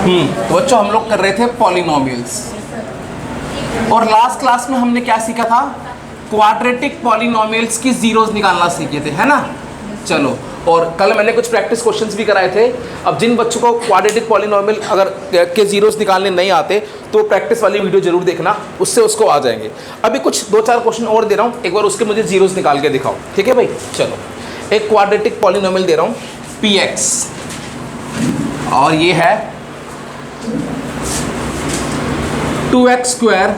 तो बच्चों हम लोग कर रहे थे पॉलिनोमियल्स, और लास्ट क्लास में हमने क्या सीखा था? क्वाड्रेटिक पॉलिनोमियल्स की जीरोस निकालना सीखे थे, है ना। चलो, और कल मैंने कुछ प्रैक्टिस क्वेश्चंस भी कराए थे। अब जिन बच्चों को क्वाड्रेटिक पॉलिनोमियल अगर के जीरोस निकालने नहीं आते तो प्रैक्टिस वाली वीडियो जरूर देखना, उससे उसको आ जाएंगे। अभी कुछ 2-4 क्वेश्चन और दे रहा हूँ, एक बार उसके मुझे जीरोस निकाल के दिखाओ, ठीक है भाई। चलो, एक क्वाड्रेटिक पॉलिनोमियल दे रहा हूँ px, और ये है 2x square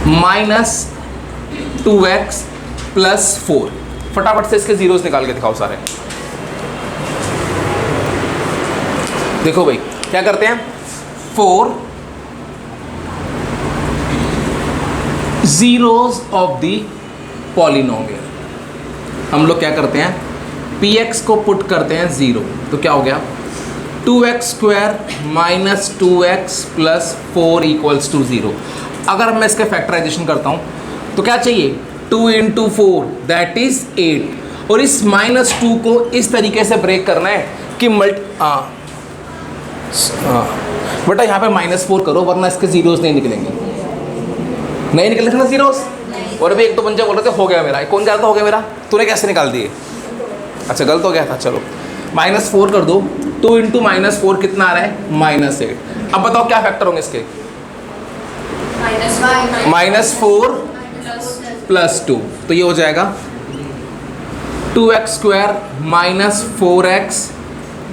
minus 2x plus 4। फटाफट से इसके जीरोस निकाल के दिखाओ सारे। देखो भाई क्या करते हैं, 4 जीरोस ऑफ द पॉलिनोमियल। हम लोग क्या करते हैं, px को पुट करते हैं 0, तो क्या हो गया 2x square minus 2x plus 4 equals to 0। अगर मैं इसका फैक्टराइजेशन करता हूँ तो क्या चाहिए, 2 इंटू 4 दैट इज 8, और इस -2 को इस तरीके से ब्रेक करना है कि बेटा यहाँ पे -4 करो, वरना इसके जीरोस नहीं निकलेंगे, नहीं निकले थे ना जीरोस। और अभी एक तो बंजा बोल रहे थे हो गया मेरा, कौन कह रहा था हो गया मेरा, तूने कैसे निकाल दिए? अच्छा गलत हो गया था। चलो -4 कर दो, 2 इंटू -4 कितना आ रहा है, -8। अब बताओ क्या फैक्टर होंगे इसके, -4 प्लस 2, तो ये हो जाएगा 2x square minus 4x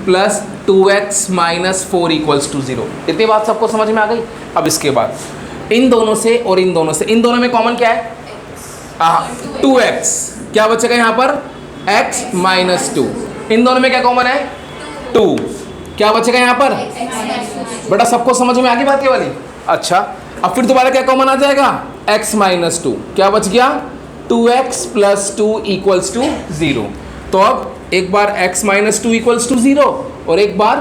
plus 2x minus 4 equals to 0। इतनी बात सबको समझ में आ गई। अब इसके बाद इन दोनों से और इन दोनों से, इन दोनों में कॉमन क्या है, 2x, क्या बचेगा यहाँ पर, x माइनस 2। इन दोनों में क्या कॉमन है, 2, क्या बचेगा यहाँ पर, बेटा सबको समझ में आ गई बात ये वाली। अच्छा, अब फिर दोबारा क्या कॉमन आ जाएगा, x माइनस 2, क्या बच गया, 2x प्लस 2 इक्वल्स टू 0। तो अब एक बार x माइनस 2 इक्वल्स टू 0 और एक बार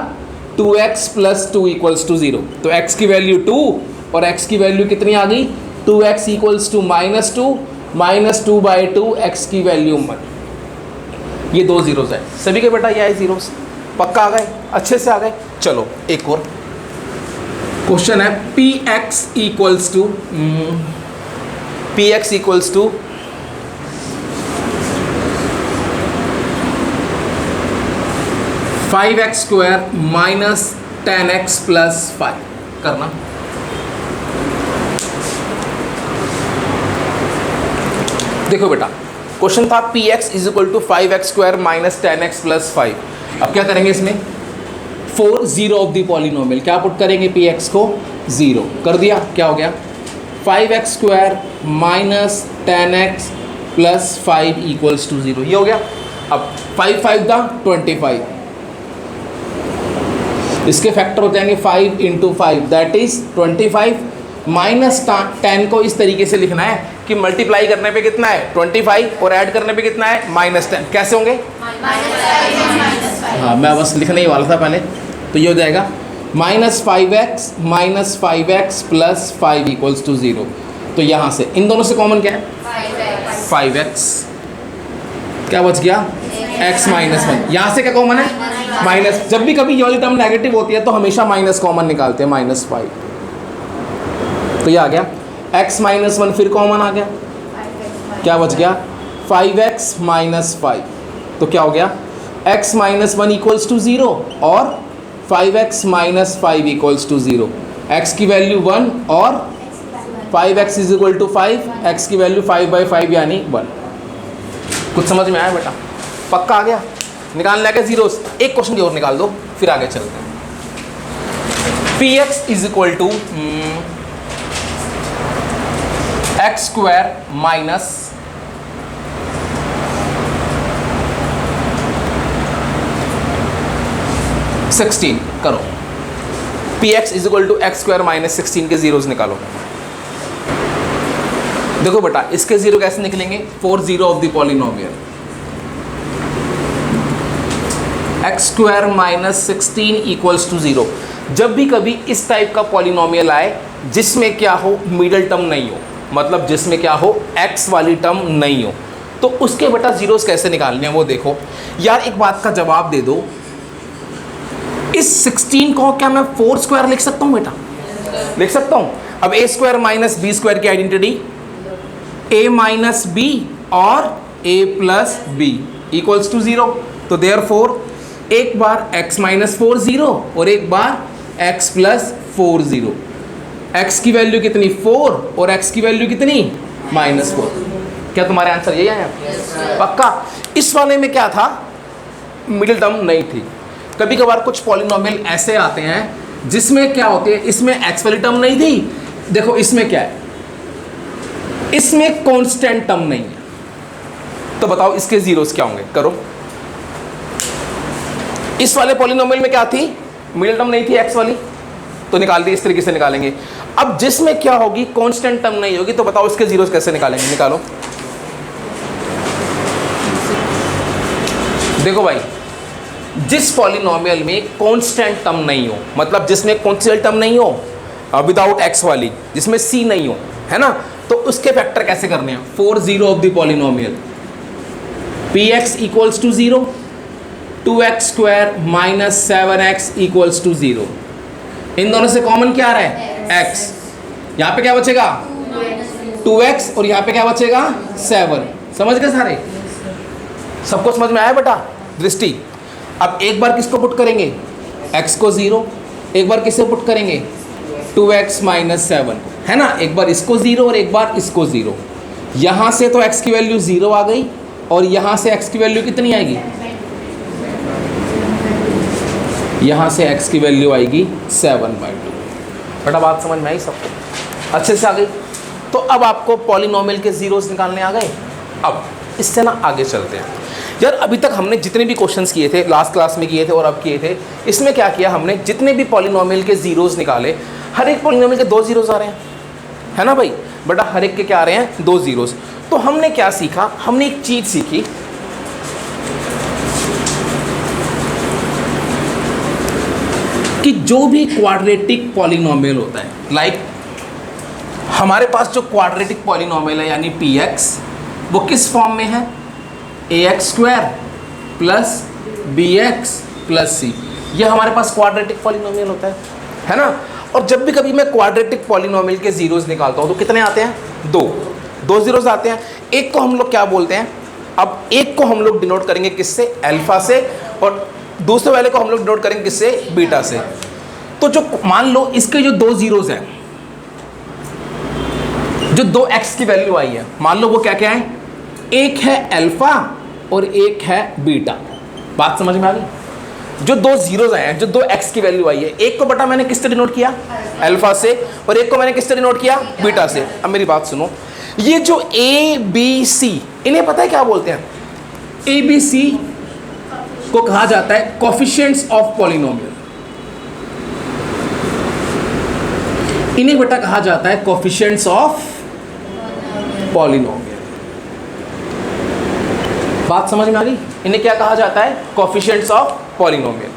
2x प्लस 2 इक्वल्स टू 0। तो x की वैल्यू 2 और x की वैल्यू कितनी आ गई, 2x इक्वल्स टू -2, -2/2, x की वैल्यू 1। ये 2 जीरोस है सभी के बेटा, ये आए जीरोस, पक्का आ गए, अच्छे से आ गए। चलो एक और क्वेश्चन है, px equals to 5x square minus 10x plus 5 करना। देखो बेटा क्वेश्चन था px is equal to 5x square minus 10x plus 5। अब क्या करेंगे इसमें, 4 जीरो ऑफ द पॉलिनोमियल, क्या पुट करेंगे, px को 0 कर दिया, क्या हो गया 5x square minus 10x plus 5 equals to 0, ये हो गया। अब 5 5 दा 25, इसके फैक्टर हो जाएंगे 5 इंटू 5 दैट इज 25, माइनस 10 को इस तरीके से लिखना है कि मल्टीप्लाई करने पे कितना है 25 और ऐड करने पे कितना है -10। कैसे होंगे, हाँ मैं बस लिखने ही वाला था पहले। तो ये हो जाएगा -5x प्लस 5 इक्वल्स टू 0। तो यहाँ से इन दोनों से कॉमन क्या है, 5x, क्या बच गया, x माइनस 1। यहाँ से क्या कॉमन है, माइनस। जब भी कभी ये वाली टर्म नेगेटिव होती है तो हमेशा माइनस कॉमन निकालते हैं, -5। तो ये आ गया x माइनस 1, फिर कॉमन आ गया, क्या बच गया 5x माइनस 5। तो क्या हो गया, x माइनस 1 इक्वल्स टू 0 और 5x minus 5 equals to 0। x की वैल्यू 1 और 5x is equal to 5, x की वैल्यू 5/5 यानी 1। कुछ समझ में आया बेटा, पक्का आ गया। निकालने के जीरोस, एक क्वेश्चन और निकाल दो फिर आगे चलते हैं। px is equal to x square minus 16 करो, px is equal to x square minus 16 के जीरोस निकालो। देखो बेटा इसके जीरो कैसे निकलेंगे, 4 zero of the polynomial, x square minus 16 equals to 0। जब भी कभी इस टाइप का पॉलिनोमियल आए जिसमें क्या हो, मिडल टर्म नहीं हो, मतलब जिसमें क्या हो, x वाली टर्म नहीं हो, तो उसके बेटा जीरोस कैसे निकालने हैं वो देखो। यार एक बात का जवाब दे दो, इस 16 को क्या मैं 4 स्क्वायर लिख सकता हूँ बेटा? लिख सकता हूँ। अब a square minus B square की आइडेंटिटी a माइनस बी और a plus B equals to 0। तो देयरफॉर एक बार x माइनस 4 0 और एक बार x प्लस 4 0। x की वैल्यू कितनी 4 और x की वैल्यू कितनी -4। क्या तुम्हारे आंसर यही आया? पक्का। इस वाले में क्या था? मिडिल टर्म नहीं थी। कभी कभार कुछ पॉलिनोमियल ऐसे आते हैं जिसमें क्या होती है, इसमें x वाली टर्म नहीं थी। देखो इसमें क्या है, इसमें कांस्टेंट टर्म नहीं है। तो बताओ इसके जीरोस क्या होंगे? करो। इस वाले पॉलिनोमियल में क्या थी? मिडिल टर्म नहीं थी x वाली, तो निकाल दी। इस तरीके से निकालेंगे। अब जिसमें क्या होगी, कांस्टेंट टर्म नहीं होगी, तो बताओ इसके जीरोस कैसे निकालेंगे? निकालो। देखो भाई, जिस पॉलिनोमियल में कांस्टेंट टर्म नहीं हो, मतलब जिसमें कांस्टेंट टर्म नहीं हो विदाउट x वाली, जिसमें c नहीं हो, है ना, तो उसके फैक्टर कैसे करने हैं? 4 0 of the polynomial px equals to 0, 2x square minus 7x equals to 0। इन दोनों से कॉमन क्या आ रहा है? x। यहाँ पे क्या बचेगा? 2x और यहाँ पे क्या बचेगा? 7। समझ गए सारे? सबको समझ में आया बेटा? दृष्टि। अब एक बार किसको पुट करेंगे? x को 0, एक बार किसे पुट करेंगे? 2x माइनस 7, है ना। एक बार इसको 0 और एक बार इसको 0। यहाँ से तो x की वैल्यू 0 आ गई और यहाँ से x की वैल्यू कितनी आएगी? यहाँ से x की वैल्यू आएगी 7/2। बेटा बात समझ में आई सबको? अच्छे से आ गई। तो अब आपको पॉलिनोमियल के जीरोस निकालने आ गए। अब इससे ना आगे चलते हैं। यार अभी तक हमने जितने भी क्वेश्चंस किए थे, लास्ट क्लास में किए थे और अब किए थे, इसमें क्या किया हमने? जितने भी पॉलिनोमियल के जीरोस निकाले, हर एक पॉलिनोमियल के 2 जीरोस आ रहे हैं, है ना भाई? बेटा हर एक के क्या आ रहे हैं? 2 जीरोस। तो हमने क्या सीखा? हमने एक चीज सीखी कि जो भी क्वाड्रेटिक पॉलिनोमियल होता है, लाइक हमारे पास जो क्वाड्रेटिक पॉलिनोमियल है यानी px, वो किस फॉर्म में है? ax square plus bx plus c। ये हमारे पास क्वाड्रेटिक पॉलिनोमियल होता है ना। और जब भी कभी मैं क्वाड्रेटिक पॉलिनोमियल के जीरोस निकालता हूँ तो कितने आते हैं? 2 जीरोस आते हैं। एक को हम लोग क्या बोलते हैं? अब एक को हम लोग डिनोट करेंगे किससे? अल्फा से, और दूसरे वाले को हम लोग डिनोट करेंगे किससे? बीटा से। तो जो मान लो इसके जो 2 जीरोस हैं, जो 2x की वैल्यू आई है, मान लो वो क्या क्या है? एक है अल्फा और एक है बीटा। बात समझ में आ गई? जो 2 जीरोस आए हैं, जो 2x की वैल्यू आई है, एक को बेटा मैंने किससे डिनोट किया? अल्फा से, और एक को मैंने किससे डिनोट किया? बीटा से। अब मेरी बात सुनो, ये जो a b c, इन्हें पता है क्या बोलते हैं? a b c को कहा जाता है कोफिशिएंट्स ऑफ पॉलिनोमियल। इन्हें बेटा कहा जाता है कोफिशिएंट्स ऑफ पॉलिनोमियल। बात समझ में आ गई? इन्हें क्या कहा जाता है? Coefficients of polynomial.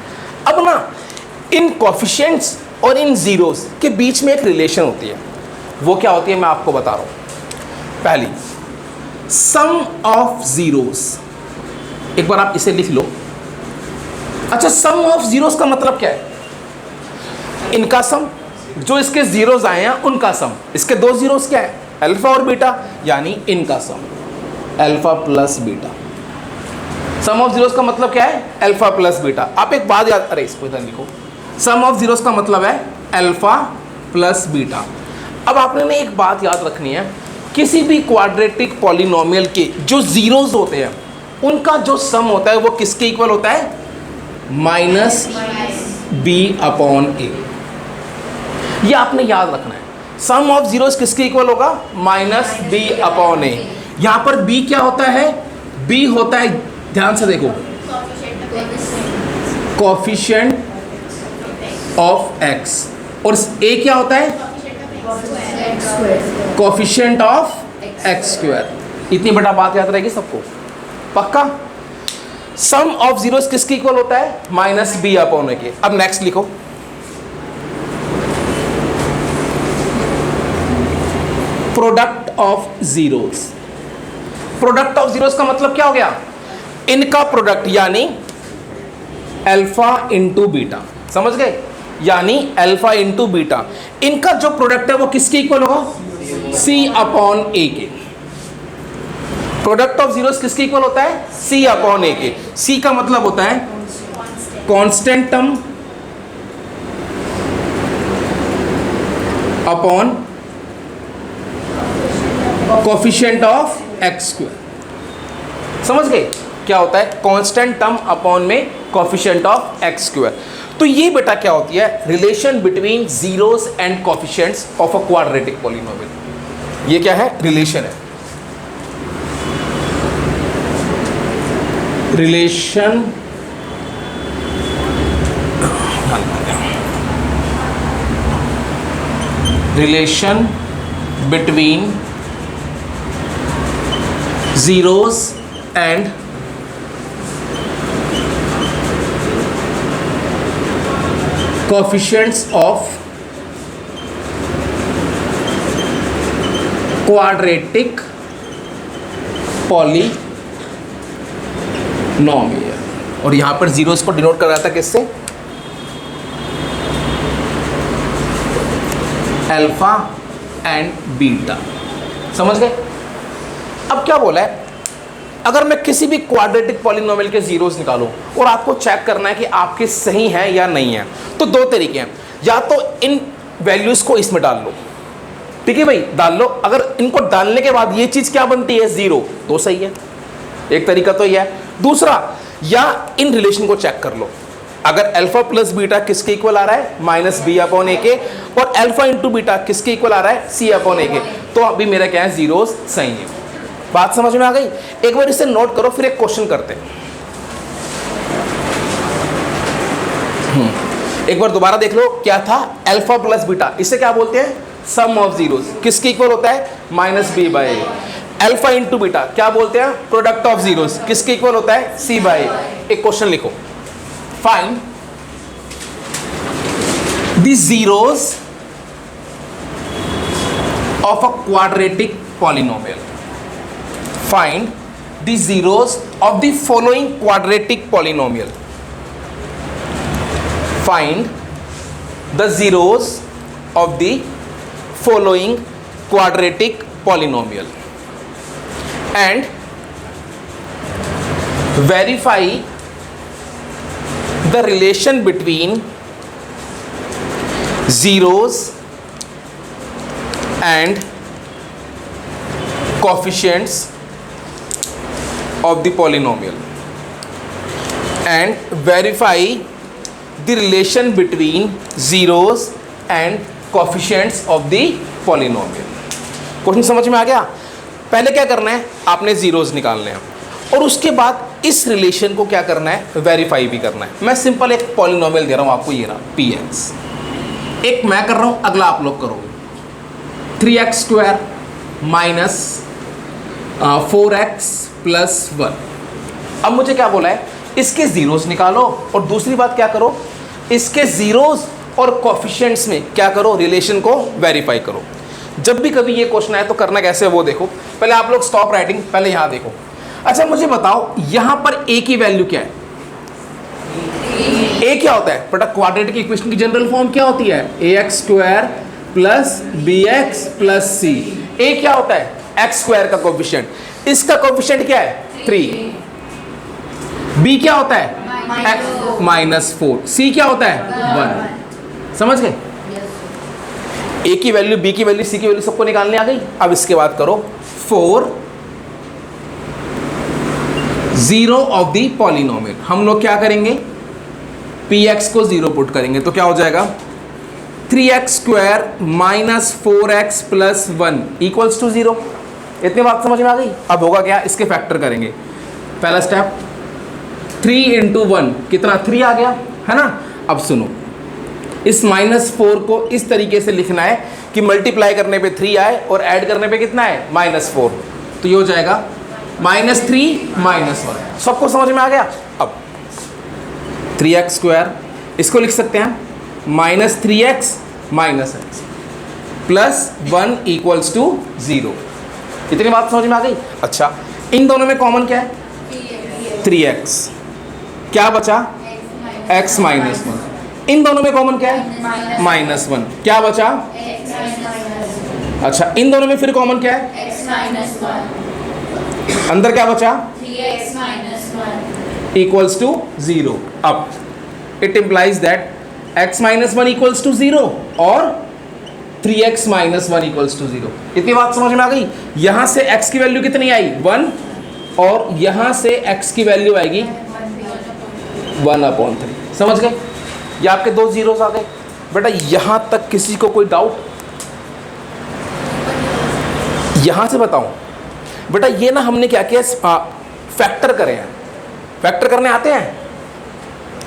अब ना इन कोफिशिएंट्स और इन जीरोस के बीच में एक रिलेशन होती है। वो क्या होती है मैं आपको बता रहा हूं। पहली, सम ऑफ जीरोस। एक बार आप इसे लिख लो। अच्छा, सम ऑफ जीरोस का मतलब क्या है? इनका सम, जो इसके जीरोस आए हैं उनका सम। इसके 2 जीरोस क्या है? अल्फा और बीटा, यानी इनका sum alpha plus beta. Sum of zeros का मतलब क्या है? Alpha plus beta. आप एक बात याद, अरे इसको इधर लिखो। सम ऑफ जीरोस का मतलब है अल्फा प्लस बीटा। अब आपने एक बात याद रखनी है, किसी भी क्वाड्रेटिक पॉलिनोमियल के जो जीरोस होते हैं उनका जो सम होता है वो किसके इक्वल होता है? -b/a। ये आपने याद रखना है। सम ऑफ जीरोस किसके इक्वल होगा? -b/a। यहां पर b क्या होता है? b होता है, ध्यान से देखो, कोफिशिएंट ऑफ x, और a क्या होता है? Coefficient of x square. इतनी बड़ा बात याद रहेगी सबको? पक्का। सम ऑफ जीरोस किसके इक्वल होता है? -b/a के। अब नेक्स्ट लिखो, product of zeros. Product of zeros का मतलब क्या हो गया? इनका प्रोडक्ट यानी अल्फा इंटू बीटा, समझ गए, यानी अल्फा इंटू बीटा, इनका जो प्रोडक्ट है वो किसके इक्वल होगा, सी अपॉन ए के। प्रोडक्ट ऑफ जीरोस किसके इक्वल होता है, सी अपॉन ए के। सी का मतलब होता है constant term upon coefficient of x square. समझ गए क्या होता है, कांस्टेंट टर्म अपॉन में कोफिशिएंट ऑफ एक्स स्क्वायर। तो ये बेटा क्या होती है, relation between zeros and coefficients of a quadratic polynomial. ये क्या है, रिलेशन है, relation relation between zeros and coefficients of quadratic polynomial। और यहां पर जीरोस को डिनोट कर रहा था किससे, अल्फा एंड बीटा। समझ गए। अब क्या बोला है, अगर मैं किसी भी क्वाड्रेटिक पॉलिनोमियल के जीरोस निकालूं और आपको चेक करना है कि आपके सही हैं या नहीं है, तो दो तरीके हैं, या तो इन वैल्यूज को इसमें डाल लो, ठीक है भाई, डाल लो। अगर इनको डालने के बाद ये चीज क्या बनती है, जीरो, तो सही है, एक तरीका तो यह है। दूसरा, या इन रिलेशन को चेक कर लो, अगर अल्फा प्लस बीटा किसके इक्वल आ रहा है, माइनस बी अपॉन ए के, और अल्फा इंटू बीटा किसके इक्वल आ रहा है, सी अपॉन ए के, तो अभी मेरा क्या है, जीरोस सही है। बात समझ में आ गई। एक बार इसे नोट करो, फिर एक क्वेश्चन करते हैं। एक बार दोबारा देख लो, क्या था, अल्फा प्लस बीटा, इसे क्या बोलते हैं, सम ऑफ जीरोस, किसके इक्वल होता है, माइनस बी बाय ए। अल्फा इंटू बीटा क्या बोलते हैं, प्रोडक्ट ऑफ जीरोस, किसके इक्वल होता है, सी बाय ए। एक क्वेश्चन लिखो, find the zeros of a quadratic polynomial. Find the zeros of the following quadratic polynomial. Find the zeros of the following quadratic polynomial and verify the relation between zeros and coefficients of the polynomial and verify the relation between zeros and coefficients of the polynomial। Question समझ में आ गया। पहले क्या करना है, आपने zeros निकालने हैं और उसके बाद इस रिलेशन को क्या करना है, वेरीफाई भी करना है। मैं सिंपल एक पॉलिनोमियल दे रहा हूं आपको, ये रहा px, एक मैं कर रहा हूं, अगला आप लोग करोगे, 3x square minus 4x plus 1। अब मुझे क्या बोला है, इसके जीरोस निकालो और दूसरी बात क्या करो, इसके जीरोस और कोफिशिएंट्स में क्या करो, रिलेशन को वेरीफाई करो। जब भी कभी ये क्वेश्चन आए तो करना कैसे है वो देखो। पहले आप लोग स्टॉप राइटिंग, पहले यहां देखो। अच्छा मुझे बताओ, यहां पर a की वैल्यू क्या है, a क्या होता है, बेटा क्वाड्रेटिक इक्वेशन की जनरल फॉर्म क्या होती है, ax square plus bx plus c। a क्या होता है, x स्क्वायर का कोफिशिएंट, इसका कोफिशिएंट क्या है, 3। b क्या होता है, -4। c क्या होता है, 1। समझ गए। a की वैल्यू, b की वैल्यू, c की वैल्यू सबको निकालने आ गई। अब इसके बाद करो 4 जीरो ऑफ द पॉलिनोमियल। हम लोग क्या करेंगे, px को 0 पुट करेंगे तो क्या हो जाएगा, 3x square minus 4x plus 1 equals to 0। इतनी बात समझ में आ गई। अब होगा क्या, इसके फैक्टर करेंगे। पहला स्टेप, 3 इंटू 1 कितना, 3 आ गया है ना। अब सुनो, इस -4 को इस तरीके से लिखना है कि मल्टीप्लाई करने पे 3 आए और ऐड करने पे कितना है, -4। तो ये हो जाएगा -3 -1। सबको समझ में आ गया। अब 3x स्क्वायर, इसको लिख सकते हैं -3x -x plus 1 equals to 0। इतनी बात समझ में आ गई। अच्छा, इन दोनों में कॉमन क्या है, 3x, क्या बचा, x माइनस वन, इन दोनों में कॉमन क्या है? माइनस वन, क्या बचा? अच्छा, इन दोनों में फिर कॉमन क्या है? x माइनस वन, अंदर क्या बचा? 3x minus one, equals to zero. अब it implies that x minus one equals to zero और 3x minus one equals to zero. इतनी बात समझ में आ गई? यहां से x की वैल्यू कितनी आई? 1, और यहां से x की वैल्यू आएगी 1/3। समझ गए? ये आपके दो जीरोस आ गए। बेटा यहां तक किसी को कोई डाउट? यहां से बताऊं बेटा, ये ना हमने क्या किया, फैक्टर करे हैं। फैक्टर करने आते हैं?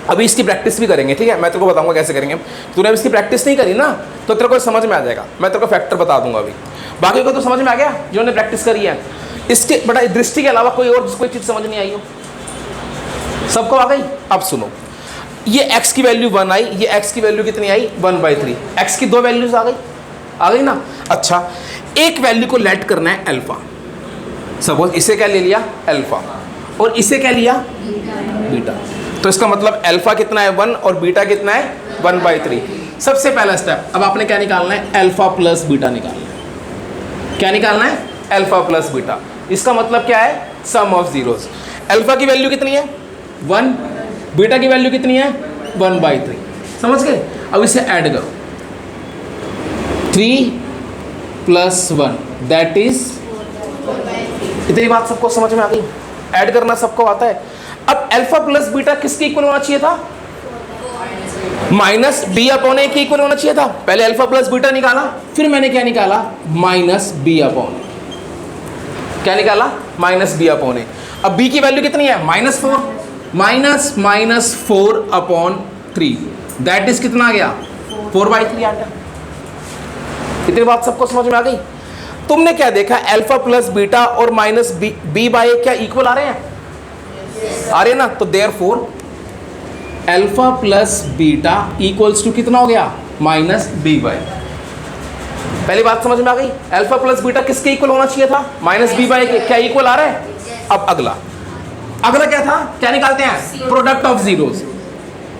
अभी इसकी प्रैक्टिस भी करेंगे, ठीक है? मैं तेरे को बताऊंगा कैसे करेंगे। तूने अब इसकी प्रैक्टिस नहीं करी ना, तो तेरे को समझ में आ जाएगा। मैं तेरे को फैक्टर बता दूंगा अभी। बाकी को तो समझ में आ गया जिन्होंने प्रैक्टिस करी है। इसके बेटा दृष्टि के अलावा कोई और कोई चीज़ समझ नहीं आई हो? सबको आ गई? अब सुनो, ये x की वैल्यू 1 आई, ये x की वैल्यू कितनी आई? 1/3। x की दो वैल्यूज आ गई ना? अच्छा, एक वैल्यू को लेट करना है अल्फा। सपोज इसे क्या ले लिया? अल्फा, और इसे क्या लिया? बीटा। तो इसका मतलब अल्फा कितना है? 1, और बीटा कितना है? 1/3। सबसे पहला स्टेप, अब आपने क्या निकालना है? अल्फा प्लस बीटा निकालना है। क्या निकालना है? Alpha plus beta. इसका मतलब क्या है? सम ऑफ जीरोस। अल्फा की वैल्यू कितनी है? 1, बीटा की वैल्यू कितनी है? 1/3। समझ गए? अब इसे ऐड करो, 3 + 1 दैट इज, इतनी बात सबको समझ में आ गई? ऐड करना सबको आता है। अब अल्फा प्लस बीटा किसके इक्वल होना चाहिए था? -b/a के इक्वल होना चाहिए था। पहले अल्फा प्लस बीटा निकाला, फिर मैंने क्या निकाला? -b/a। क्या निकाला? -b/a। अब b की वैल्यू कितनी है? -4, -4/3 दैट इज कितना आ गया? 4/3 आ गया। इतनी बात सबको समझ में आ गई? तुमने क्या देखा? अल्फा प्लस बीटा और -b/a क्या इक्वल आ रहे हैं? आ रहे हैं ना? तो therefore alpha plus beta equals to कितना हो गया? -b/a। पहली बात समझ में आ गई? अल्फा प्लस बीटा किसके इक्वल होना चाहिए था? -b/a के। क्या इक्वल आ रहा है? अब अगला क्या था? क्या निकालते हैं? प्रोडक्ट ऑफ जीरोस,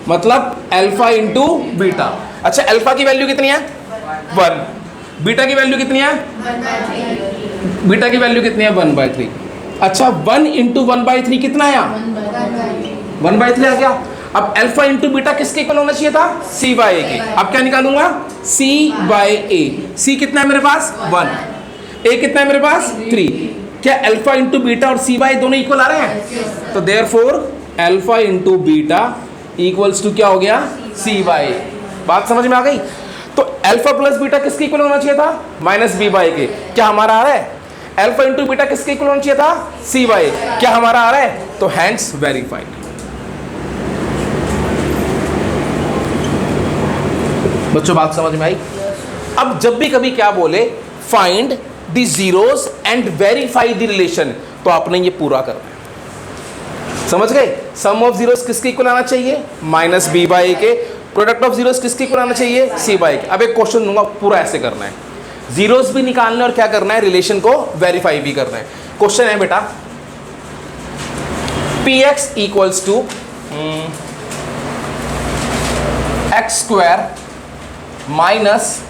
मतलब अल्फा इंटू बीटा। अच्छा, अल्फा की वैल्यू कितनी है? 1, बीटा की वैल्यू कितनी है? 1/3, बीटा की वैल्यू कितनी है? 1/3। अच्छा, 1 इंटू 1/3 कितना आया? 1/3 आ गया। अब अल्फा इंटू बीटा किसके इक्वल होना चाहिए था? c/a के। अब क्या निकालूंगा? c/a। c कितना है मेरे पास? 1। a कितना है मेरे पास? 3। क्या अल्फा इंटू बीटा और c/a दोनों इक्वल आ रहे हैं? तो therefore alpha into beta equals to क्या हो गया? c/a। बात समझ में आ गई? तो अल्फा प्लस बीटा किसके इक्वल होना चाहिए था? -b/a के। क्या हमारा आ रहा है? अल्फा इंटू बीटा किसके इक्वल होना चाहिए था? c/a। क्या हमारा आ रहा है? तो हैंस वेरीफाइड। बच्चों बात समझ में आई? अब जब भी कभी क्या बोले, find the zeros and verify the relation, तो आपने ये पूरा करना है। समझ गए? सम ऑफ जीरोस किसके इक्वल आना चाहिए? -b/a के। प्रोडक्ट ऑफ जीरोस किसके इक्वल आना चाहिए? c/a के। अब एक क्वेश्चन दूंगा, पूरा ऐसे करना है। जीरोस भी निकालने और क्या करना है? रिलेशन को वेरीफाई भी करना है। क्वेश्चन है बेटा, px equals to x² minus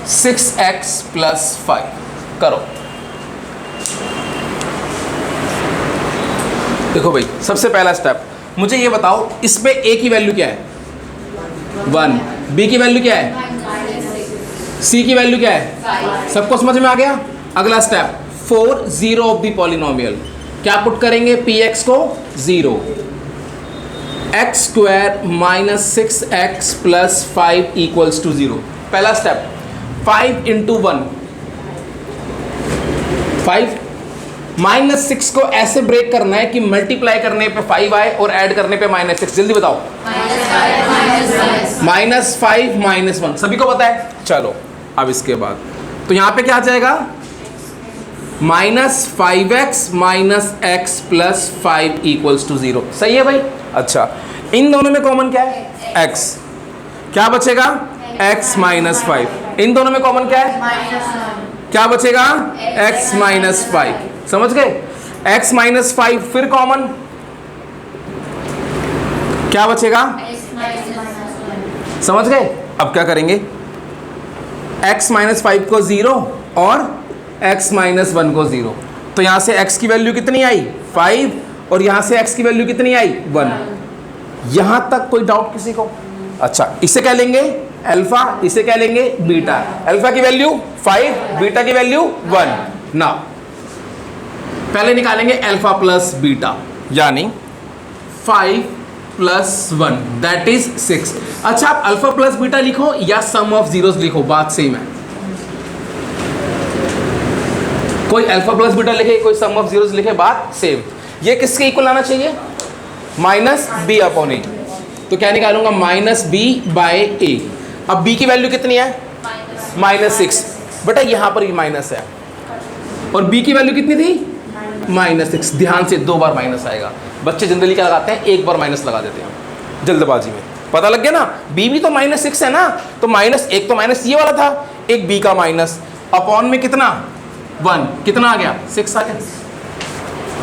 6x + 5 करो। देखो भाई, सबसे पहला स्टेप, मुझे ये बताओ इसमें a की वैल्यू क्या है? 1, b की वैल्यू क्या है? c की वैल्यू क्या है? सबको समझ में आ गया? अगला स्टेप, 4 0 ऑफ द पॉलिनोमियल। क्या पुट करेंगे? px को 0, x² minus 6x + 5 equals to 0। पहला स्टेप, 5 इंटू 1 5, -6 को ऐसे ब्रेक करना है कि मल्टीप्लाई करने पे 5 आए और ऐड करने पे -6। जल्दी बताओ। -5 -1 सभी को पता है? चलो अब इसके बाद तो यहाँ पे क्या आ जाएगा? -5x minus x + 5 equals to 0। सही है भाई? अच्छा, इन दोनों में कॉमन क्या है? x। क्या बचेगा? x - 5। इन दोनों में कॉमन क्या है? क्या बचेगा? x - 5। समझ गए? x - 5 फिर कॉमन क्या बचेगा? x minus 1. समझ गए? अब क्या करेंगे, x माइनस 5 को 0 और x माइनस 1 को 0, तो यहाँ से x की वैल्यू कितनी आई? 5, और यहाँ से x की वैल्यू कितनी आई? 1। यहाँ तक कोई डाउट किसी को? अच्छा, इसे क्या लेंगे? अल्फा, इसे क्या लेंगे? बीटा। अल्फा की वैल्यू 5, बीटा की वैल्यू 1। ना पहले निकालेंगे अल्फा प्लस बीटा, यानी 5 प्लस 1 दैट इज 6। अच्छा, आप अल्फा प्लस बीटा लिखो या सम ऑफ जीरोस लिखो, बात सेम है। कोई अल्फा प्लस बीटा लिखे, कोई सम ऑफ जीरोस लिखे, बात सेम। ये किसके इक्वल आना चाहिए? माइनस बी अपॉन ए। तो क्या निकालूंगा? माइनस बी बाय ए। अब b की वैल्यू कितनी है? -6। बेटा यहाँ पर भी माइनस है, और b की वैल्यू कितनी थी? -6। ध्यान से 2 बार माइनस आएगा। बच्चे जनरली क्या लगाते हैं? 1 बार माइनस लगा देते हैं जल्दबाजी में। पता लग गया ना, b भी तो -6 है ना, तो -1 तो माइनस ये वाला था, एक b का माइनस अपॉन में कितना? 1। कितना आ गया? 6 आ गया।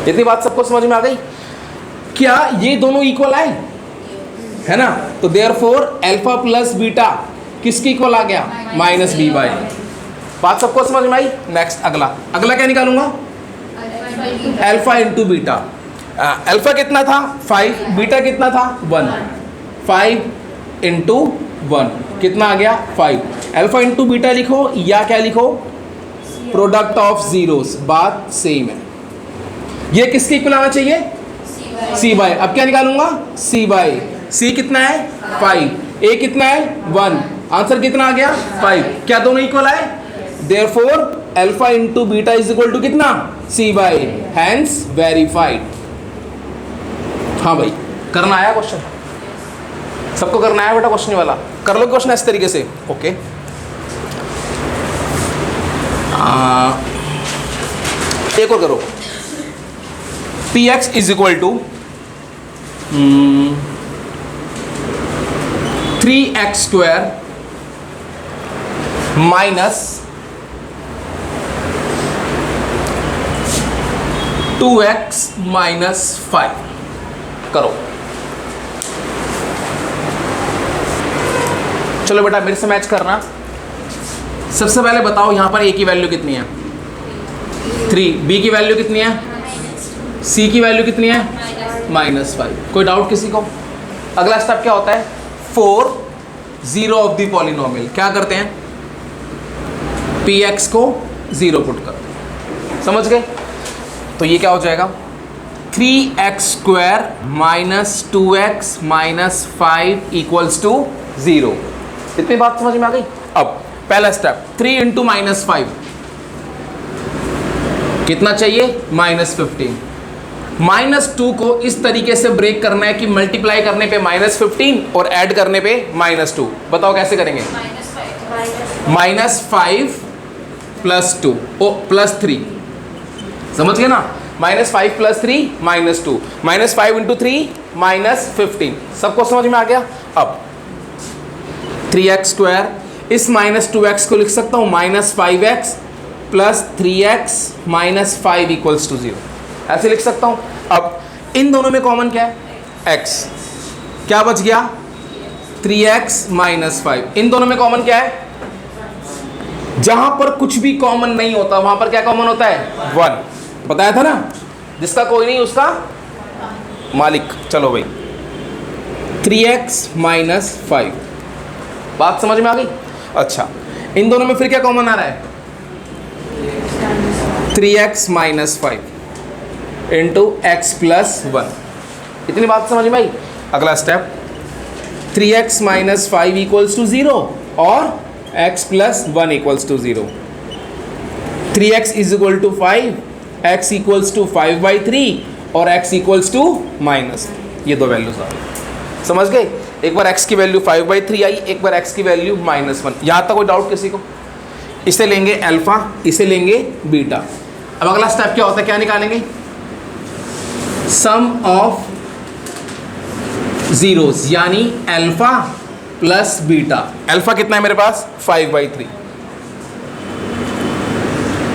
इतनी बात सबको समझ में आ गई? क्या ये दोनों इक्वल आए? है ना? तो देयरफॉर अल्फा प्लस बीटा किसकी इक्वल आ गया? Minus B by. बात सबको समझ में आई? नेक्स्ट अगला क्या निकालूंगा? Alpha into beta. अल्फा कितना था? 5, बीटा कितना था? 1। 5 इंटू 1 कितना आ गया? 5। अल्फा इंटू बीटा लिखो या क्या लिखो? Product of zeros. बात सेम है। ये किसके इक्वल आना चाहिए? सी बाय। अब क्या निकालूंगा? सी बाय। सी कितना है? 5। ए कितना है? 1। आंसर कितना आ गया? 5। क्या दोनों इक्वल आए? Therefore alpha into beta is equal to कितना? C by, hence verified. हाँ भाई, करना आया क्वेश्चन? सबको करना आया बेटा क्वेश्चन वाला? कर लो क्वेश्चन इस तरीके से। ओके, एक और करो। P x is equal to 3x square minus 2x minus 5 करो। चलो बेटा मेरे से मैच करना। सबसे पहले बताओ यहाँ पर a की वैल्यू कितनी है? 3। b की वैल्यू कितनी है? c की वैल्यू कितनी है? -5। कोई डाउट किसी को? अगला स्टेप क्या होता है? 4 0 ऑफ द पॉलिनोमियल। क्या करते हैं? px को 0 पुट करते हैं। समझ गए? तो ये क्या हो जाएगा? 3x square minus 2x minus 5 equals to 0। इतनी बात समझ में आ गई? अब पहला स्टेप, 3 इंटू -5 कितना चाहिए? -15। -2 को इस तरीके से ब्रेक करना है कि मल्टीप्लाई करने पे -15 और ऐड करने पे -2। बताओ कैसे करेंगे? -5 प्लस 2 ओ प्लस 3। समझ गए ना? -5 प्लस 3 -2, -5 इंटू 3 -15। सबको समझ में आ गया? अब 3x स्क्वायर, इस -2x को लिख सकता हूँ -5x plus 3x minus 5 equals to 0। ऐसे लिख सकता हूँ। अब इन दोनों में कॉमन क्या है? x। क्या बच गया? 3x minus 5। इन दोनों में कॉमन क्या है? जहां पर कुछ भी कॉमन नहीं होता वहां पर क्या कॉमन होता है? 1। बताया था ना, जिसका कोई नहीं उसका मालिक। चलो भाई, 3x माइनस 5। बात समझ में आ गई? अच्छा, इन दोनों में फिर क्या कॉमन आ रहा है? 3x minus 5 into x plus 1। इतनी बात समझ में आई? अगला step, 3x minus 5 equals to 0 और x plus 1 equals to 0। 3x is equal to 5, x equals to 5/3 और x इक्वल्स टू माइनस। ये दो वैल्यूज आ गई। समझ गए? एक बार x की वैल्यू 5/3 आई, एक बार x की वैल्यू -1। यहाँ तक कोई डाउट किसी को? इसे लेंगे अल्फा, इसे लेंगे बीटा। अब अगला स्टेप क्या होता है? क्या निकालेंगे? सम ऑफ जीरोस, यानी अल्फा प्लस बीटा। अल्फा कितना है मेरे पास? 5/3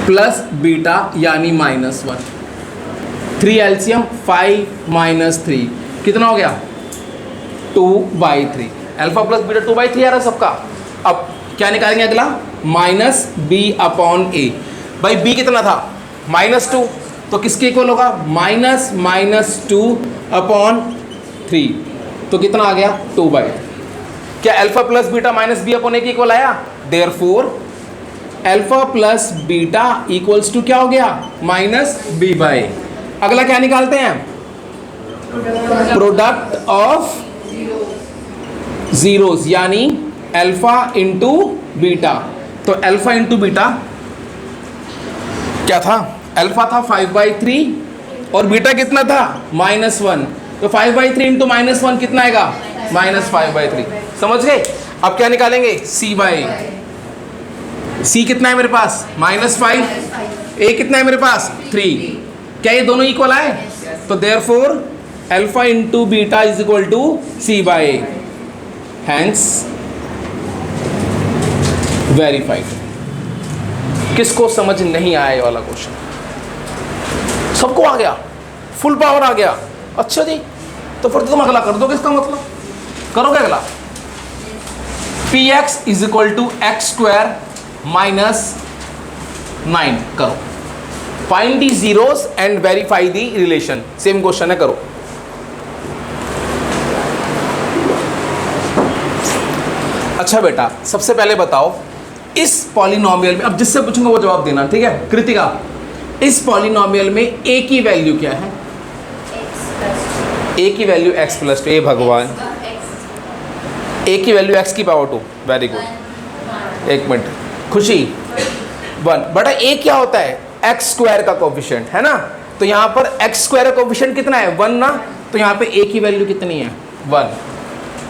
प्लस बीटा यानी -1। 3 एलसीएम 5 - 3 कितना हो गया? 2/3, अल्फा प्लस बीटा 2/3 आ रहा है सबका। अब क्या निकालेंगे अगला, माइनस बी अपॉन ए। भाई बी कितना था, -2, तो किसके इक्वल होगा, -2/3, तो कितना आ गया 2/3। क्या alpha plus beta minus B upon A के इक्वल आया, therefore alpha plus beta equals to क्या हो गया, -b/a। अगला क्या निकालते हैं, प्रोडक्ट ऑफ जीरोस, यानी अल्फा इंटू बीटा। तो अल्फा इंटू बीटा क्या था, अल्फा था 5/3 और बीटा कितना था, -1, तो 5/3 इंटू -1 कितना आएगा, -5/3। समझ गए। अब क्या निकालेंगे, c/a। c कितना है मेरे पास, -5, a कितना है मेरे पास 3। क्या ये दोनों इक्वल आए, तो therefore alpha into beta is equal to c/a, hence verified. किसको समझ नहीं आया ये वाला क्वेश्चन, सबको आ गया, फुल पावर आ गया। अच्छा जी, तो फिर तुम अगला कर दोगे, इसका मतलब करोगे अगला, px is equal to x² -9 करो, find the zeros and verify the relation. Same question है, करो। अच्छा बेटा, सबसे पहले बताओ इस पॉलिनोमियल में, अब जिससे पूछूंगा वो जवाब देना, ठीक है। कृतिका, इस पॉलिनोमियल में a की वैल्यू क्या है, a की वैल्यू x + 2, भगवान, a की वैल्यू x की पावर 2, वेरी गुड। एक मिनट, खुशी 1 बटा a क्या होता है, x² का कोफिशिएंट है ना, तो यहाँ पर x² का कोफिशिएंट कितना है, 1 ना, तो यहाँ पे a की वैल्यू कितनी है, 1।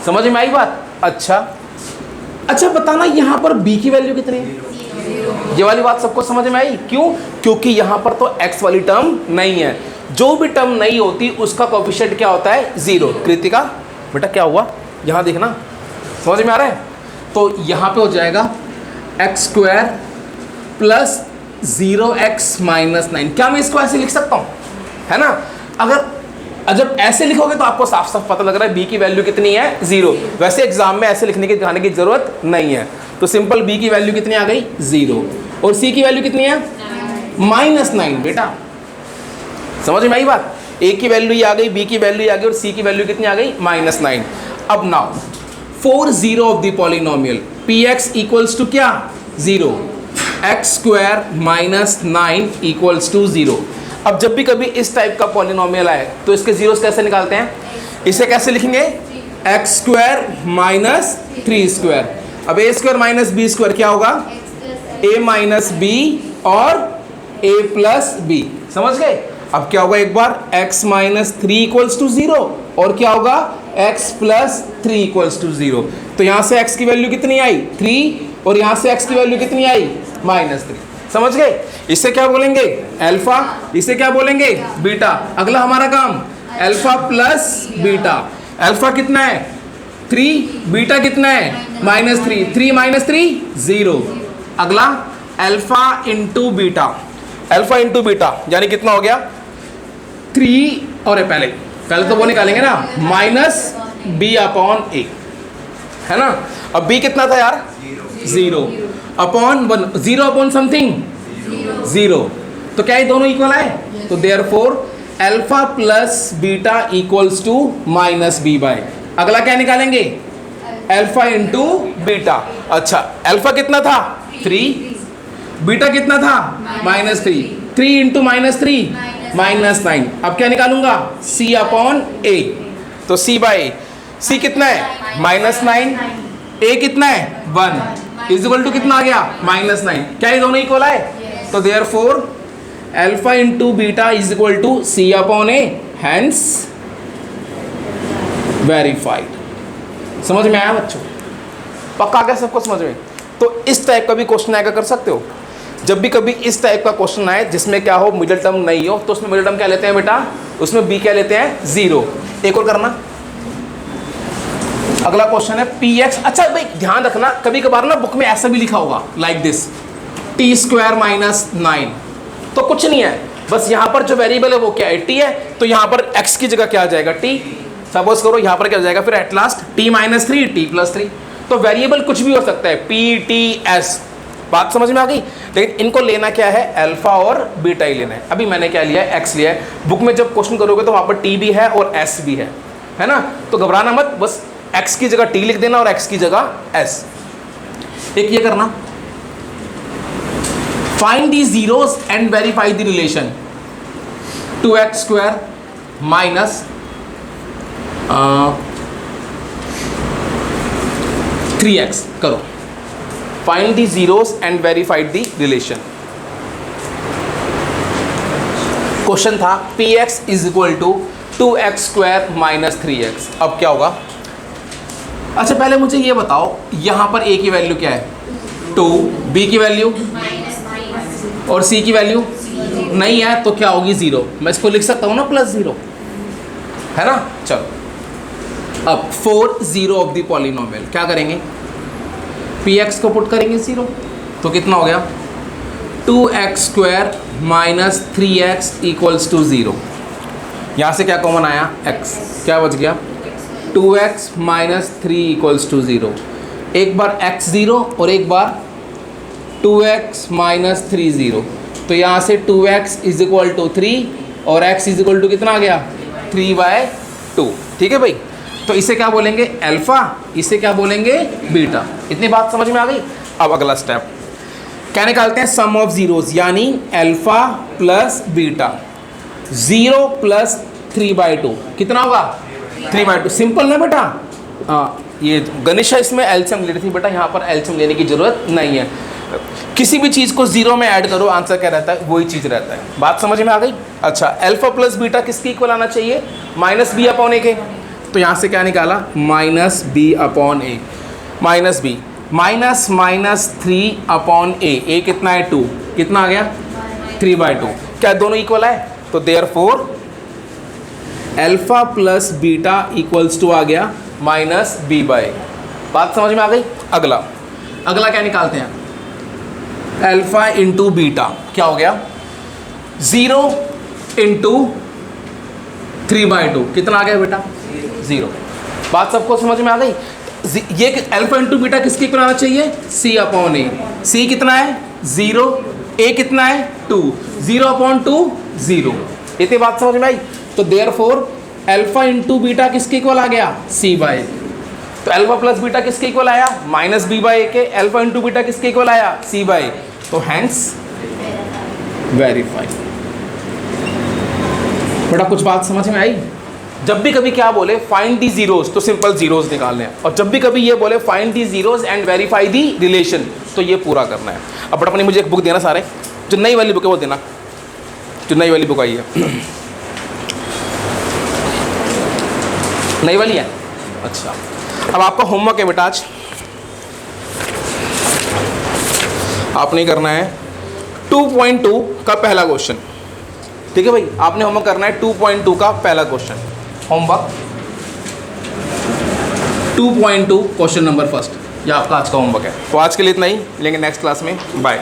समझ में आई बात। अच्छा बताना यहाँ पर b की वैल्यू कितनी है, ये वाली बात सबको समझ में आई। क्यों, क्योंकि यहाँ पर तो x वाली टर्म नहीं है, जो भी टर्म नहीं होती उसका कोफिशिएंट क्या होता है, 0। कृतिका बेटा क्या हुआ, यहाँ देखना, समझ में आ रहा है। तो यहाँ पे हो जाएगा x² + 0x - 9। क्या मैं इसको ऐसे लिख सकता हूँ, है ना। अगर जब ऐसे लिखोगे तो आपको साफ साफ पता लग रहा है b की वैल्यू कितनी है, 0। वैसे एग्जाम में ऐसे लिखने की दिखाने की जरूरत नहीं है, तो सिंपल b की वैल्यू कितनी आ गई, 0, और c की वैल्यू कितनी है, -9। बेटा समझ में आई बात, a की वैल्यू ये आ गई, b की वैल्यू आ गई, और c की वैल्यू कितनी आ गई, -9। अब now for zero of the polynomial px equals to क्या, 0, x² - 9 इक्वल्स टू 0। अब जब भी कभी इस टाइप का पॉलिनोमियल आए तो इसके जीरोस कैसे निकालते हैं, इसे कैसे लिखेंगे, x² - 3²। अब a² - b² क्या होगा, a - b और a + b। समझ गए। अब क्या होगा, एक बार x - 3 इक्वल्स टू 0, और क्या होगा, x + 3 इक्वल्स टू 0। तो यहाँ से x की वैल्यू कितनी आई, 3, और यहाँ से x की वैल्यू कितनी आई, -3। समझ गए। इसे क्या बोलेंगे, अल्फा, इसे क्या बोलेंगे, बीटा। अगला हमारा काम, अल्फा प्लस बीटा। अल्फा कितना है, 3, बीटा कितना है, -3, 3 - 3 0। अगला alpha into beta, alpha into beta यानी कितना हो गया, 3, और पहले तो वो निकालेंगे ना, -b/a, है ना। अब b कितना था यार, 0 अपॉन 1, 0 अपॉन समथिंग 0, तो क्या ये दोनों इक्वल आए, तो therefore alpha plus beta equals to -b/। अगला क्या निकालेंगे, अल्फा इंटू बीटा। अच्छा अल्फा कितना था, 3, बीटा कितना था, -3, 3 इंटू -3 -9। अब क्या निकालूंगा, c/a, तो c/a, c कितना है, -9, a कितना है, 1, इक्वल टू कितना आ गया, -9। क्या ये दोनों इक्वल आए, तो therefore alpha into beta is equal to c/a, hence verified. समझ में आया बच्चों, पक्का आ गया सबको समझ में। तो इस टाइप का भी क्वेश्चन आएगा, कर सकते हो। जब भी कभी इस टाइप का क्वेश्चन आए जिसमें क्या हो, मिडिल टर्म नहीं हो, तो उसमें मिडिल टर्म क्या लेते हैं बेटा, उसमें b क्या लेते हैं, 0। एक और करना, अगला क्वेश्चन है px। अच्छा भाई ध्यान रखना, कभी कभार ना बुक में ऐसा भी लिखा होगा, लाइक दिस, t² - 9, तो कुछ नहीं है, बस यहाँ पर जो वेरिएबल है वो क्या है, t है, तो यहाँ पर x की जगह क्या आ जाएगा, t। सपोज करो यहाँ पर क्या हो जाएगा फिर at last t minus three T plus three. तो वेरिएबल कुछ भी हो सकता है, p t s, बात समझ में आ गई। लेकिन इनको लेना क्या है, अल्फा और बीटा ही लेना है। अभी मैंने क्या लिया है, x लिया है। बुक में जब क्वेश्चन करोगे तो वहाँ पर t भी है और s भी है ना। तो घबराना मत, बस x की जगह t लिख देना और x की जगह s। एक ये करना, find the zeros and verify the relation 2x square minus 3x करो। Find the zeros and verified the relation. Question था px is equal to 2x square minus 3x। अब क्या होगा, अच्छा पहले मुझे ये बताओ यहाँ पर a की वैल्यू क्या है 2, b की वैल्यू और c की वैल्यू नहीं है तो क्या होगी 0। मैं इसको लिख सकता हूँ ना +0, है ना। चलो अब 4 0 ऑफ द पॉलिनोमियल क्या करेंगे, px को पुट करेंगे 0 तो कितना हो गया 2x square minus 3x equals to 0। यहाँ से क्या कॉमन आया x, क्या बच गया 2x माइनस 3 इक्वल्स टू 0। एक बार x 0 और एक बार 2x माइनस 3 0। तो यहाँ से 2x इज इक्वल टू 3 और x इज इक्वल टू कितना आ गया 3/2। ठीक है भाई, तो इसे क्या बोलेंगे अल्फा, इसे क्या बोलेंगे बीटा। इतनी बात समझ में आ गई। अब अगला स्टेप क्या निकालते हैं, सम ऑफ जीरोस, यानी अल्फा प्लस बीटा। 0 प्लस 3/2 कितना होगा 3/2। सिंपल ना बेटा, ये गणेश इसमें एलसीएम ले रही थी बेटा, यहाँ पर एलसीएम लेने की जरूरत नहीं है। किसी भी चीज़ को 0 में ऐड करो, आंसर क्या रहता है वही चीज़ रहता है। बात समझ में आ गई। अच्छा अल्फा प्लस बीटा किसके इक्वल आना चाहिए, -b/a के। तो यहाँ से क्या निकाला -b/a, minus b minus minus 3/a, a कितना है 2, कितना आ गया 3/2। क्या दोनों इक्वल है, तो therefore alpha plus beta equals to आ गया -b/a। बात समझ में आ गई। अगला क्या निकालते हैं, अल्फा इंटू बीटा क्या हो गया 0 इंटू 3/2 कितना आ गया बेटा 0। बात सबको समझ में आ गई। ये अल्फा इंटू बीटा किसके इक्वल आना चाहिए, c/a। c कितना है 0, a कितना है 2, 0/2 0। इतनी बात समझ में आई। तो देयरफॉर अल्फा इंटू बीटा किसके इक्वल आ गया c/a। तो अल्फा प्लस बीटा किसके इक्वल आया -b/a के, अल्फा इंटू बीटा किसके इक्वल आया c/a। तो हैंस वेरीफाई। बेटा कुछ बात समझ में आई। जब भी कभी क्या बोले फाइंड दी जीरोस तो सिंपल जीरोस निकालने हैं, और जब भी कभी ये बोले find the zeros and verify the relation तो ये पूरा करना है। अब बट अपनी मुझे एक बुक देना सारे, जो नई वाली बुक है वो देना, जो नई वाली बुक आई है नई वाली है। अच्छा अब आपका होमवर्क है बेटा, आज आपने करना है 2.2 का पहला क्वेश्चन। ठीक है भाई, आपने होमवर्क करना है 2.2 का पहला question. Homework 2.2 question number first, ये आपका आज का होमवर्क है। तो आज के लिए इतना ही, मिलेंगे नेक्स्ट क्लास में, बाय।